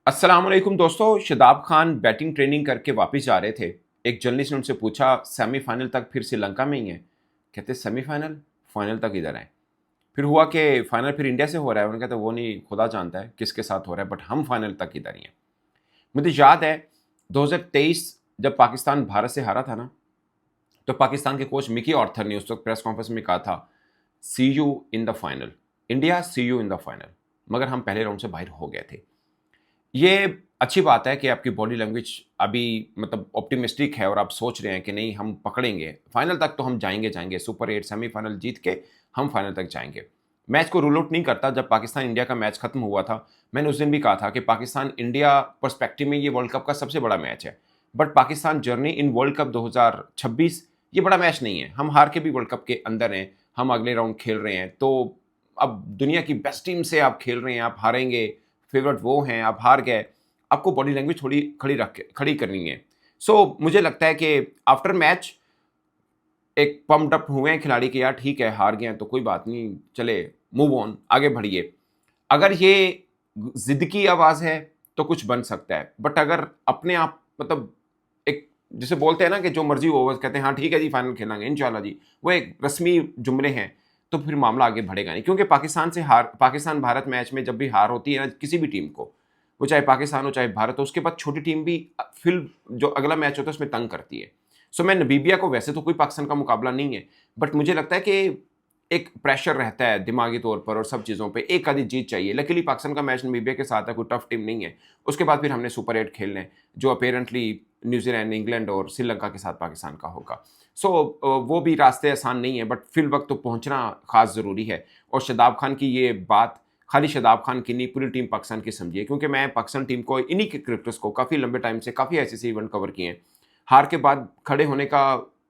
अस्सलाम वालेकुम दोस्तों। शादाब खान बैटिंग ट्रेनिंग करके वापस जा रहे थे। एक जर्नलिस्ट ने उनसे पूछा सेमीफाइनल तक फिर श्रीलंका में ही है। कहते सेमीफाइनल, फाइनल तक इधर है। फिर हुआ कि फाइनल फिर इंडिया से हो रहा है। उन्होंने कहते वो नहीं, खुदा जानता है किसके साथ हो रहा है, बट हम फाइनल तक इधर ही हैं। मुझे याद है 2023 जब पाकिस्तान भारत से हारा था ना, तो पाकिस्तान के कोच मिकी ऑर्थर ने उस वक्त प्रेस कॉन्फ्रेंस में कहा था, see you in the final, India see you in the final. मगर हम पहले राउंड से बाहर हो गए थे। ये अच्छी बात है कि आपकी बॉडी लैंग्वेज अभी मतलब ऑप्टिमिस्टिक है और आप सोच रहे हैं कि नहीं हम पकड़ेंगे फाइनल तक, तो हम जाएंगे जाएंगे सुपर 8 सेमीफाइनल जीत के हम फाइनल तक जाएंगे। मैच को रूल आउट नहीं करता। जब पाकिस्तान इंडिया का मैच खत्म हुआ था, मैंने उस दिन भी कहा था कि पाकिस्तान इंडिया पर्सपेक्टिव में ये वर्ल्ड कप का सबसे बड़ा मैच है। But Pakistan journey in world cup 2026 ये बड़ा मैच नहीं है। हम हार के भी वर्ल्ड कप के अंदर हैं, हम अगले राउंड खेल रहे हैं। तो अब दुनिया की बेस्ट टीम से आप खेल रहे हैं, आप हारेंगे, फेवरेट वो हैं, आप हार गए, आपको बॉडी लैंग्वेज थोड़ी खड़ी करनी है। सो मुझे लगता है कि आफ्टर मैच एक पम्प्ड अप हुए हैं खिलाड़ी कि यार ठीक है हार गए हैं तो कोई बात नहीं, चले मूव ऑन, आगे बढ़िए। अगर ये जिद की आवाज़ है तो कुछ बन सकता है, बट अगर अपने आप मतलब एक जिसे बोलते हैं ना कि जो मर्जी हो, बस कहते हैं हाँ ठीक है जी फाइनल खेलेंगे इंशाल्लाह जी, वो एक रस्मी जुमले हैं, तो फिर मामला आगे बढ़ेगा नहीं। क्योंकि पाकिस्तान भारत मैच में जब भी हार होती है ना किसी भी टीम को, वो चाहे पाकिस्तान हो चाहे भारत हो, उसके बाद छोटी टीम भी फिर जो अगला मैच होता है उसमें तंग करती है। सो मैं नबीबिया को, वैसे तो कोई पाकिस्तान का मुकाबला नहीं है, बट मुझे लगता है कि एक प्रेशर रहता है दिमागी तौर पर और सब चीज़ों पे, एक आधी जीत चाहिए। लकीली पाकिस्तान का मैच नमीबिया के साथ है, कोई टफ टीम नहीं है। उसके बाद फिर हमने सुपर 8 खेलने हैं, जो अपेरेंटली न्यूजीलैंड, इंग्लैंड और श्रीलंका के साथ पाकिस्तान का होगा। सो वो भी रास्ते आसान नहीं है, बट फिल वक्त तो पहुंचना खास ज़रूरी है। और शादाब खान की ये बात खाली शादाब खान की नहीं, पूरी टीम पाकिस्तान की समझिए। क्योंकि मैं पाकिस्तान टीम को, इन्हीं के क्रिकेटर्स को काफ़ी लंबे टाइम से काफ़ी ऐसे इवेंट कवर किए हैं। हार के बाद खड़े होने का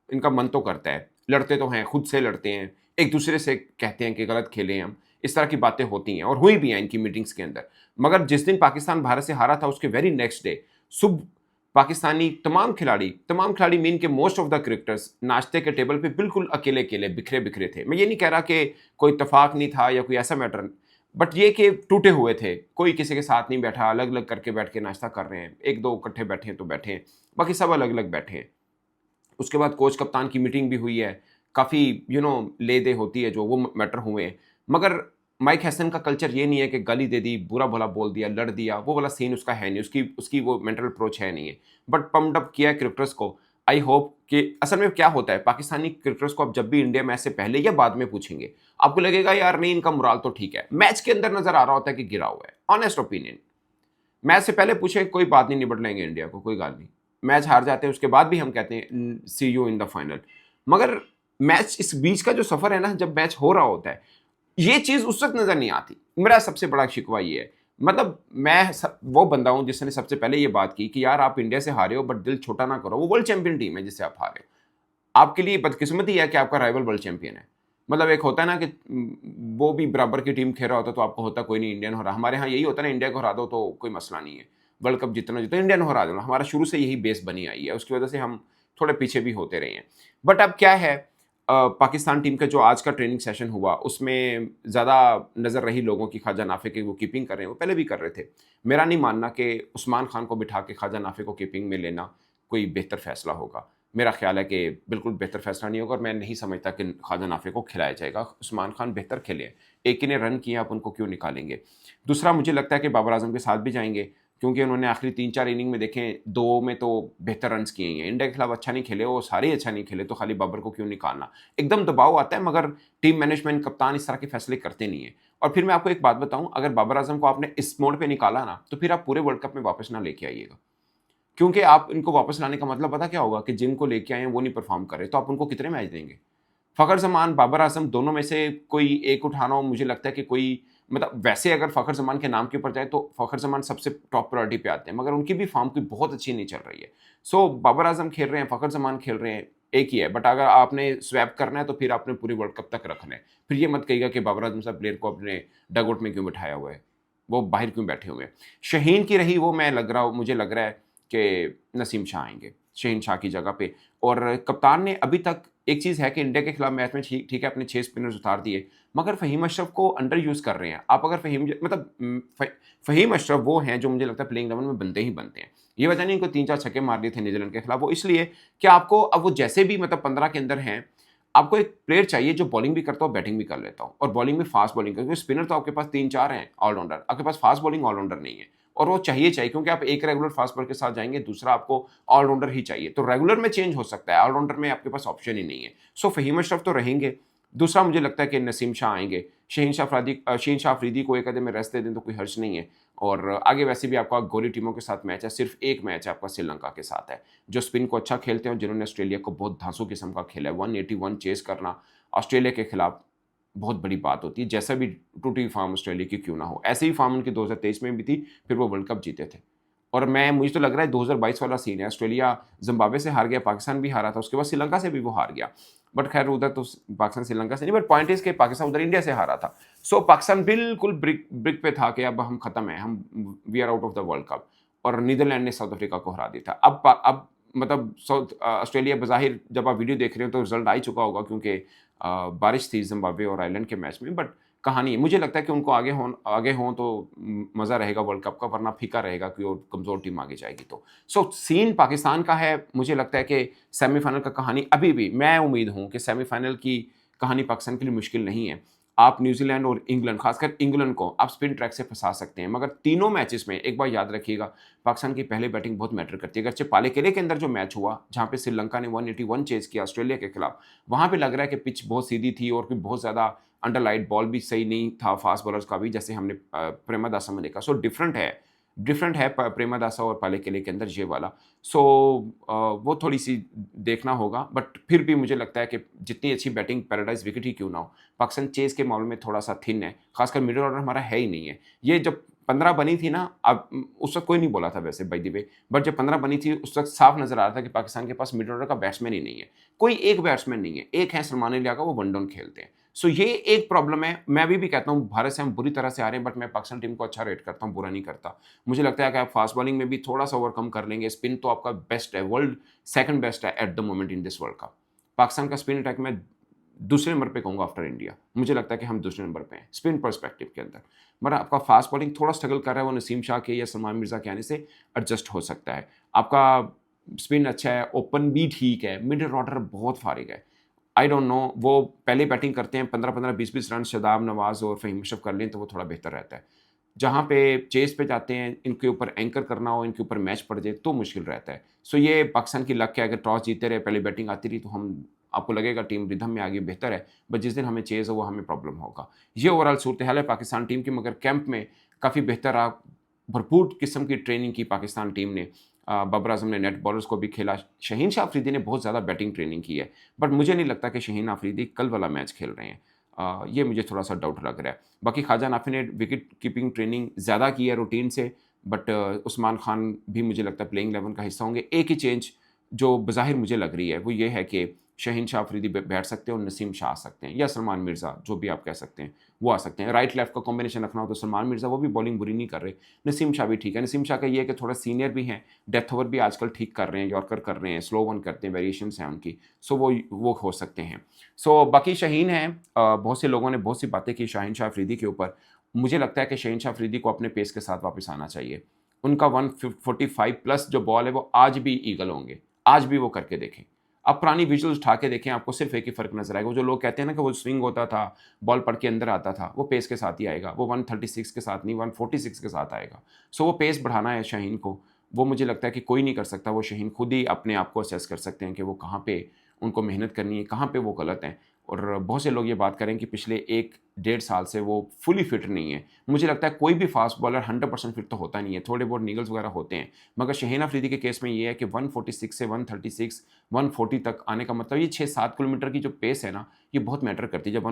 इनका मन तो करता है, लड़ते तो हैं, खुद से लड़ते हैं, एक दूसरे से कहते हैं कि गलत खेले हम, इस तरह की बातें होती हैं और हुई भी हैं इनकी मीटिंग्स के अंदर। मगर जिस दिन पाकिस्तान भारत से हारा था उसके वेरी नेक्स्ट डे सुबह पाकिस्तानी तमाम खिलाड़ी मीन के मोस्ट ऑफ द क्रिकेटर्स नाश्ते के टेबल पे बिल्कुल अकेले अकेले बिखरे बिखरे थे। मैं ये नहीं कह रहा कि कोई इतफाक नहीं था या कोई ऐसा मैटर, बट ये कि टूटे हुए थे, कोई किसी के साथ नहीं बैठा, अलग अलग करके बैठ के नाश्ता कर रहे हैं, एक दो इकट्ठे बैठे हैं तो बैठे हैं, बाकी सब अलग अलग बैठे हैं। उसके बाद कोच कप्तान की मीटिंग भी हुई है, काफ़ी ले दे होती है, जो वो मैटर हुए हैं। मगर माइक हैसन का कल्चर ये नहीं है कि गाली दे दी, बुरा भला बोल दिया, लड़ दिया, वो वाला सीन उसका है नहीं, उसकी उसकी वो मेंटल अप्रोच है नहीं है। बट पम्प्ड अप किया है क्रिकेटर्स को। आई होप कि असल में क्या होता है, पाकिस्तानी क्रिकेटर्स को आप जब भी इंडिया मैच से पहले या बाद में पूछेंगे, आपको लगेगा यार नहीं इनका मुराल तो ठीक है, मैच के अंदर नजर आ रहा होता है कि गिरा हुआ है। ऑनेस्ट ओपिनियन, मैच से पहले पूछे कोई बात नहीं, निपट लेंगे इंडिया को, कोई गाल नहीं। मैच हार जाते हैं उसके बाद भी हम कहते हैं सी यू इन द फाइनल। मगर मैच इस बीच का जो सफर है ना, जब मैच हो रहा होता है, ये चीज उस वक्त नजर नहीं आती। मेरा सबसे बड़ा शिकवा ये है। मतलब वो बंदा हूं जिसने सबसे पहले ये बात की कि यार आप इंडिया से हारे हो, बट दिल छोटा ना करो, वो वर्ल्ड चैंपियन टीम है जिससे आप हारे हो। आपके लिए बदकिस्मती है कि आपका राइवल वर्ल्ड चैंपियन है। मतलब एक होता है ना कि वो भी बराबर की टीम खेल रहा होता तो आपको होता कोई नहीं इंडियन हो रहा। हमारे यहाँ यही होता है ना, इंडिया को हरा दो तो कोई मसला नहीं है, वर्ल्ड कप जितना जितना इंडियन को हरा दो। हमारा शुरू से यही बेस बनी आई है, उसकी वजह से हम थोड़े पीछे भी होते रहे हैं। बट अब क्या है, पाकिस्तान टीम का जो आज का ट्रेनिंग सेशन हुआ उसमें ज़्यादा नज़र रही लोगों की ख्वाजा नाफे की, वो कीपिंग कर रहे हैं, वो पहले भी कर रहे थे। मेरा नहीं मानना कि उस्मान खान को बिठा के ख्वाजा नाफे को कीपिंग में लेना कोई बेहतर फैसला होगा। मेरा ख्याल है कि बिल्कुल बेहतर फैसला नहीं होगा और मैं नहीं समझता कि ख्वाजा नाफे को खिलाया जाएगा। उस्मान खान बेहतर खेले, एक ही ने रन किया, आप उनको क्यों निकालेंगे। दूसरा, मुझे लगता है कि बाबर आजम के साथ भी जाएंगे, क्योंकि उन्होंने आखिरी 3-4 इनिंग में देखें, 2 में तो बेहतर रन्स किए हैं। इंडिया के खिलाफ अच्छा नहीं खेले, वो सारे अच्छा नहीं खेले, तो खाली बाबर को क्यों निकालना। एकदम दबाव आता है, मगर टीम मैनेजमेंट कप्तान इस तरह के फैसले करते नहीं है। और फिर मैं आपको एक बात बताऊं, अगर बाबर आजम को आपने इस मोड पे निकाला ना, तो फिर आप पूरे वर्ल्ड कप में वापस ना लेके आइएगा। क्योंकि आप इनको वापस लाने का मतलब पता क्या होगा, कि जिनको लेके आए हैं वो नहीं परफॉर्म कर रहे, तो आप उनको कितने मैच देंगे। फ़खर ज़मान, बाबर आज़म दोनों में से कोई एक उठाना हो, मुझे लगता है कि कोई मतलब वैसे अगर फ़खर ज़मान के नाम के ऊपर जाए तो फ़खर ज़मान सबसे टॉप प्रायोरिटी पे आते हैं, मगर उनकी भी फ़ॉर्म कोई बहुत अच्छी नहीं चल रही है। सो बाबर आज़म खेल रहे हैं, फ़खर ज़मान खेल रहे हैं, एक ही है। बट अगर आपने स्वैप करना है तो फिर आपने पूरे वर्ल्ड कप तक रखना है। फिर ये मत कहिएगा कि बाबर आज़म साहब प्लेयर को अपने डगआउट में क्यों बिठाया हुआ है, वो बाहर क्यों बैठे हुए हैं। शहीन की रही वो, मुझे लग रहा है कि नसीम शाह आएँगे, शहीन शाह की जगह पे। और कप्तान ने अभी तक एक चीज़ है कि इंडिया के खिलाफ मैच में ठीक है अपने 6 स्पिनर्स उतार दिए, मगर फ़हीम अशरफ को अंडर यूज़ कर रहे हैं। आप अगर फ़हीम अशरफ वो हैं जो मुझे लगता है प्लेइंग 11 में बनते ही बनते हैं। ये वजह नहीं इनको 3-4 छक्के मार दिए थे न्यूज़ीलैंड के खिलाफ, वो इसलिए कि आपको अब वो जैसे भी मतलब 15 के अंदर हैं, आपको एक प्लेयर चाहिए जो बॉलिंग भी करता हो, बैटिंग भी कर लेता हो और बॉलिंग में फास्ट बॉलिंग क्योंकि स्पिनर तो आपके पास 3-4 हैं ऑलराउंडर, आपके पास फास्ट बॉलिंग ऑलराउंडर नहीं है और वो चाहिए क्योंकि आप एक रेगुलर फास्ट बॉलर के साथ जाएँगे, दूसरा आपको ऑलराउंडर ही चाहिए। तो रेगुलर में चेंज हो सकता है, ऑलराउंडर में आपके पास ऑप्शन ही नहीं है। सो फ़हीम अशरफ तो रहेंगे, दूसरा मुझे लगता है कि नसीम शाह आएँगे। शहीन शाह अफरीदी को एक आधे में रेस्ट दे दें तो कोई हर्ज नहीं है और आगे वैसे भी आपका गोली टीमों के साथ मैच है, सिर्फ एक मैच है आपका श्रीलंका के साथ है, जो स्पिन को अच्छा खेलते हैं और जिन्होंने ऑस्ट्रेलिया को बहुत धांसू किस्म का खेला है। 181 चेज़ करना ऑस्ट्रेलिया के खिलाफ बहुत बड़ी बात होती है, जैसा भी टूटी फॉर्म ऑस्ट्रेलिया की क्यों ना हो। ऐसे ही फॉर्म उनकी 2023 में भी थी, फिर वो वर्ल्ड कप जीते थे। और मुझे तो लग रहा है 2022 वाला सीन है, ऑस्ट्रेलिया ज़िम्बाब्वे से हार गया, पाकिस्तान भी हारा था, उसके बाद श्रीलंका से भी वो हार गया। बट खैर उधर तो पाकिस्तान श्रीलंका से नहीं, बट पॉइंट इज़ कि पाकिस्तान उधर इंडिया से हारा था। सो पाकिस्तान बिल्कुल ब्रिक ब्रिक पे था कि अब हम खत्म हैं, हम we are out of the world cup और नीदरलैंड ने साउथ अफ्रीका को हरा दिया था। अब मतलब ऑस्ट्रेलिया बज़ाहिर जब आप वीडियो देख रहे हो तो रिज़ल्ट आ ही चुका होगा क्योंकि बारिश थी ज़िम्बाब्वे और आयरलैंड के मैच में, बट कहानी है। मुझे लगता है कि उनको आगे हों तो मज़ा रहेगा वर्ल्ड कप का, वरना फीका रहेगा कि और कमज़ोर टीम आगे जाएगी तो। सो सीन पाकिस्तान का है, मुझे लगता है कि सेमीफ़ाइनल का कहानी अभी भी मैं उम्मीद हूँ कि सेमीफ़ाइनल की कहानी पाकिस्तान के लिए मुश्किल नहीं है। आप न्यूज़ीलैंड और इंग्लैंड, ख़ासकर इंग्लैंड को आप स्पिन ट्रैक से फँसा सकते हैं, मगर तीनों मैचेस में एक बार याद रखिएगा, पाकिस्तान की पहले बैटिंग बहुत मैटर करती है। अगरचे पाले-केले के अंदर जो मैच हुआ, जहाँ पे श्रीलंका ने 181 चेज़ किया ऑस्ट्रेलिया के खिलाफ, वहाँ पे लग रहा है कि पिच बहुत सीधी थी और फिर बहुत ज़्यादा अंडरलाइट बॉल भी सही नहीं था फास्ट बॉलर्स का भी, जैसे हमने प्रेमदासा में देखा। सो डिफरेंट है प्रेमदासा और पाले-केले के अंदर ये वाला। सो वो थोड़ी-सी देखना होगा, बट फिर भी मुझे लगता है कि जितनी अच्छी बैटिंग पैराडाइज़ विकेट ही क्यों ना हो, पाकिस्तान चेज़ के मामले में थोड़ा-सा थिन है, खासकर मिडल ऑर्डर हमारा है ही नहीं है। ये जब 15 बनी थी ना, अब उस वक़्त कोई नहीं बोला था वैसे बाय द वे, बट जब 15 बनी थी उस वक़्त साफ नज़र आ रहा था कि पाकिस्तान के पास मिडल ऑर्डर का बैट्समैन ही नहीं है। कोई एक बैट्समैन नहीं है, एक है सलमान अली आगा, वो वन डाउन खेलते हैं। सो ये एक प्रॉब्लम है। मैं अभी भी कहता हूँ भारत से हम बुरी तरह से आ रहे हैं, बट मैं पाकिस्तान टीम को अच्छा रेट करता हूँ, बुरा नहीं करता। मुझे लगता है कि आप फास्ट बॉलिंग में भी थोड़ा-सा ओवरकम कर लेंगे, स्पिन तो आपका बेस्ट है, वर्ल्ड सेकंड बेस्ट है at the moment in this world cup. Pakistan का स्पिन अटैक मैं दूसरे नंबर पे कहूँगा आफ्टर इंडिया। मुझे लगता है कि हम दूसरे नंबर पे हैं, स्पिन पर्सपेक्टिव के अंदर। मगर आपका फास्ट बॉलिंग थोड़ा स्ट्रगल कर रहा है, वो नसीम शाह के या सलमान मिर्ज़ा के आने से एडजस्ट हो सकता है। आपका स्पिन अच्छा है, ओपन भी ठीक है, मिडल ऑर्डर बहुत फारिग है। आई डोंट नो, वो पहले बैटिंग करते हैं 15-15, 20-20 रन शादाब नवाज़ और फ़हीम अशरफ कर लें तो वो थोड़ा बेहतर रहता है। जहाँ पे चेज़ पे जाते हैं, इनके ऊपर एंकर करना हो, इनके ऊपर मैच पड़ जाए तो मुश्किल रहता है। सो ये पाकिस्तान की लक है, अगर टॉस जीतते रहे, पहले बैटिंग आती रही तो हम आपको लगेगा टीम रिदम में आ गई, बेहतर है, बट जिस दिन हमें चेज़ हो वो हमें प्रॉब्लम होगा। ये ओवरऑल सूरत-ए-हाल है पाकिस्तान टीम की, मगर कैंप में काफ़ी बेहतर रहा, भरपूर किस्म की ट्रेनिंग की पाकिस्तान टीम ने। बाबर आज़म ने नेट बॉलर्स को भी खेला, शहीन शाह अफरीदी ने बहुत ज़्यादा बैटिंग ट्रेनिंग की है, बट मुझे नहीं लगता कि शहीन अफरीदी कल वाला मैच खेल रहे हैं। ये मुझे थोड़ा-सा डाउट लग रहा है। बाकी ख्वाजा नाफी ने विकेट कीपिंग ट्रेनिंग ज़्यादा की है रूटीन से, बट उस्मान खान भी मुझे लगता है प्लेइंग 11 का हिस्सा होंगे। एक ही चेंज जो बज़ाहिर मुझे लग रही है, वो ये है कि शहीन शाह अफरीदी बैठ सकते हैं और नसीम शाह आ सकते हैं, या सलमान मिर्ज़ा, जो भी आप कह सकते हैं, वो आ सकते हैं। राइट लेफ्ट का कॉम्बिनेशन रखना हो तो सलमान मिर्ज़ा, वो भी बॉलिंग बुरी नहीं कर रहे। नसीम शाह भी ठीक है। नसीम शाह का ये है कि थोड़ा सीनियर भी हैं, डेथ ओवर भी आजकल ठीक कर रहे हैं, यॉर्कर कर रहे हैं, स्लो वन करते हैं, वेरिएशंस हैं उनकी, सो वो हो सकते हैं। सो बाकी शाहीन हैं, बहुत से लोगों ने बहुत सी बातें की शाहीन शाह अफरीदी के ऊपर। मुझे लगता है कि शाहीन शाह अफरीदी को अपने पेस के साथ वापस आना चाहिए। उनका 145 प्लस जो बॉल है वो आज भी ईगल होंगे, आज भी वो करके देखें। आप पुरानी विजुअल्स उठा के देखें, आपको सिर्फ एक ही फ़र्क नज़र आएगा। वो जो लोग कहते हैं ना कि वो स्विंग होता था, बॉल पड़ के अंदर आता था, वो पेस के साथ ही आएगा। वो 136 के साथ नहीं, 146 के साथ आएगा। सो वो पेस बढ़ाना है शाहीन को, वो मुझे लगता है कि कोई नहीं कर सकता। वो शाहीन खुद ही अपने आप को असेस कर सकते हैं कि वो कहाँ पे उनको मेहनत करनी है, कहाँ पे वो गलत हैं। और बहुत से लोग ये बात करें कि पिछले 1 डेढ़ साल से वो फुली फिट नहीं है। मुझे लगता है कोई भी फास्ट बॉलर 100% फिट तो होता नहीं है, थोड़े बहुत निगल्स वगैरह होते हैं। मगर शाहीन अफरीदी के केस में ये है कि 146 से 136, 140 तक आने का मतलब ये 6-7 किलोमीटर की जो पेस है ना, ये बहुत मैटर करती है। जब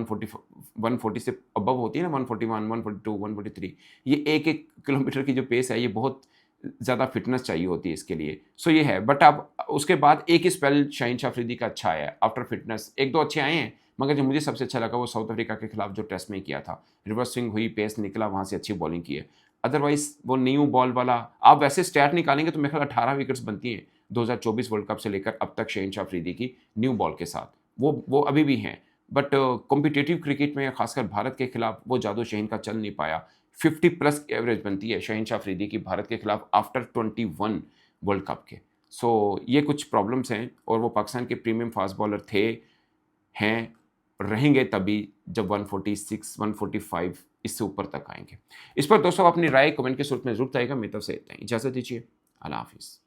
140 से अबव होती है ना, 141, 142, 143, ये 1-1 किलोमीटर की जो पेस है, ये बहुत ज़्यादा फिटनेस चाहिए होती है इसके लिए। सो ये है, बट अब उसके बाद एक ही स्पेल शाहीन शाह अफरीदी का अच्छा आया है आफ्टर फिटनेस। 1-2 अच्छे आए हैं, मगर जो मुझे सबसे अच्छा लगा वो साउथ अफ्रीका के खिलाफ जो टेस्ट में किया था। रिवर्स स्विंग हुई, पेस निकला, वहाँ से अच्छी बॉलिंग की है। अदरवाइज़ वो न्यू बॉल वाला आप वैसे स्टैट निकालेंगे तो मेरे ख्याल 18 विकेट्स बनती हैं 2024 वर्ल्ड कप से लेकर अब तक शाहीन शाह अफरीदी की न्यू बॉल के साथ। वो अभी भी हैं, बट कॉम्पिटिटिव क्रिकेट में खासकर भारत के खिलाफ वो जादू शहीन का चल नहीं पाया। 50 प्लस एवरेज बनती है शहनशाह अफरीदी की भारत के खिलाफ आफ्टर 21 वर्ल्ड कप के। सो ये कुछ प्रॉब्लम्स हैं, और वो पाकिस्तान के प्रीमियम फास्ट बॉलर थे, हैं, रहेंगे तभी जब 146 145 इससे ऊपर तक आएंगे। इस पर दोस्तों अपनी राय कमेंट के सूरत में जरूर बताइएगा। मेरी तरफ से इतना ही, इजाज़त दीजिए, अल्लाह हाफिज़।